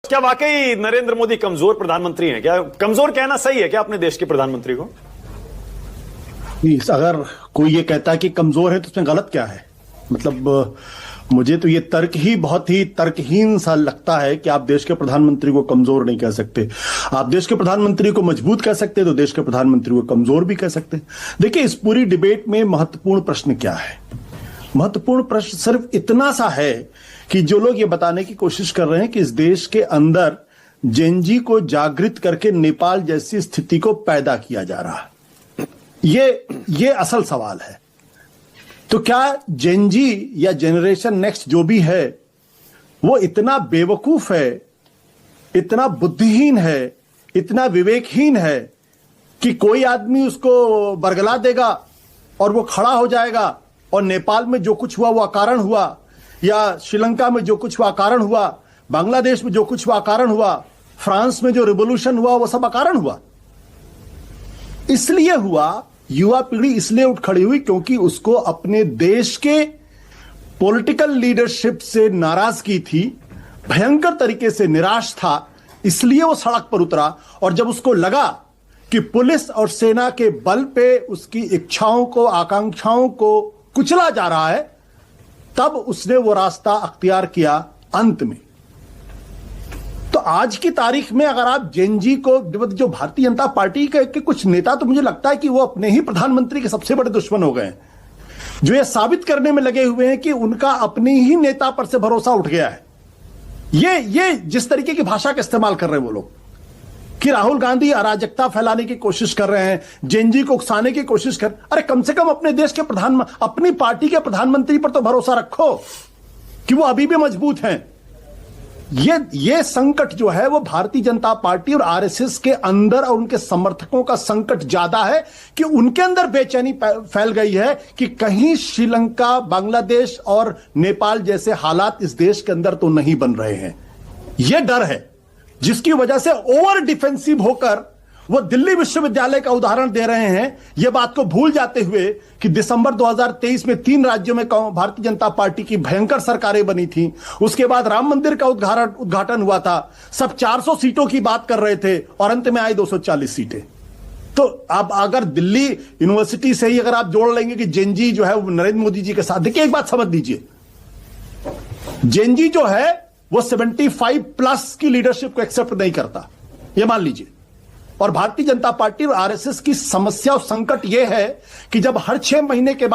क्या वाकई नरेंद्र मोदी कमजोर प्रधानमंत्री हैं? क्या कमजोर कहना सही है क्या अपने देश के प्रधानमंत्री को? अगर कोई ये कहता है कि कमजोर है तो उसमें गलत क्या है? मतलब मुझे तो ये तर्क ही बहुत ही तर्कहीन सा लगता है कि आप देश के प्रधानमंत्री को कमजोर नहीं कह सकते। आप देश के प्रधानमंत्री को मजबूत कह सकते तो देश के प्रधानमंत्री को कमजोर भी कह सकते। देखिए, इस पूरी डिबेट में महत्वपूर्ण प्रश्न क्या है? महत्वपूर्ण प्रश्न सिर्फ इतना सा है कि जो लोग ये बताने की कोशिश कर रहे हैं कि इस देश के अंदर जेनजी को जागृत करके नेपाल जैसी स्थिति को पैदा किया जा रहा है, ये असल सवाल है। तो क्या जेनजी या जनरेशन नेक्स्ट जो भी है वो इतना बेवकूफ है, इतना बुद्धिहीन है, इतना विवेकहीन है कि कोई आदमी उसको बरगला देगा और वो खड़ा हो जाएगा और नेपाल में जो कुछ हुआ वो अकारण हुआ, या श्रीलंका में जो कुछ हुआ अकारण हुआ, बांग्लादेश में जो कुछ हुआ अकारण हुआ, फ्रांस में जो रिवॉल्यूशन हुआ वो सब अकारण हुआ? इसलिए हुआ, युवा पीढ़ी इसलिए उठ खड़ी हुई क्योंकि उसको अपने देश के पॉलिटिकल लीडरशिप से नाराजगी थी, भयंकर तरीके से निराश था, इसलिए वो सड़क पर उतरा। और जब उसको लगा कि पुलिस और सेना के बल पे उसकी इच्छाओं को, आकांक्षाओं को कुचला जा रहा है, तब उसने वो रास्ता अख्तियार किया अंत में। तो आज की तारीख में अगर आप जेनजी को, जो भारतीय जनता पार्टी के कुछ नेता, तो मुझे लगता है कि वो अपने ही प्रधानमंत्री के सबसे बड़े दुश्मन हो गए, जो ये साबित करने में लगे हुए हैं कि उनका अपने ही नेता पर से भरोसा उठ गया है। ये जिस तरीके की भाषा का इस्तेमाल कर रहे हैं वो लोग, कि राहुल गांधी अराजकता फैलाने की कोशिश कर रहे हैं, जेनजी को उकसाने की कोशिश कर, अरे कम से कम अपने देश के अपनी पार्टी के प्रधानमंत्री पर तो भरोसा रखो कि वो अभी भी मजबूत हैं। ये संकट जो है वो भारतीय जनता पार्टी और आरएसएस के अंदर और उनके समर्थकों का संकट ज्यादा है कि उनके अंदर बेचैनी फैल गई है कि कहीं श्रीलंका, बांग्लादेश और नेपाल जैसे हालात इस देश के अंदर तो नहीं बन रहे हैं। यह डर है जिसकी वजह से ओवर डिफेंसिव होकर वो दिल्ली विश्वविद्यालय का उदाहरण दे रहे हैं, यह बात को भूल जाते हुए कि दिसंबर 2023 में 3 राज्यों में भारतीय जनता पार्टी की भयंकर सरकारें बनी थी। उसके बाद राम मंदिर का उद्घाटन हुआ था, सब 400 सीटों की बात कर रहे थे और अंत में आई 240 सीटें। तो अब अगर दिल्ली यूनिवर्सिटी से ही अगर आप जोड़ लेंगे कि जेनजी जो है वो नरेंद्र मोदी जी के साथ, देखिए एक बात समझ लीजिए, जेनजी जो है वो 75+ की लीडरशिप को एक्सेप्ट नहीं करता, यह मान लीजिए। और भारतीय जनता पार्टी और आरएसएस की समस्या और संकट यह है कि जब हर 6 महीने के बाद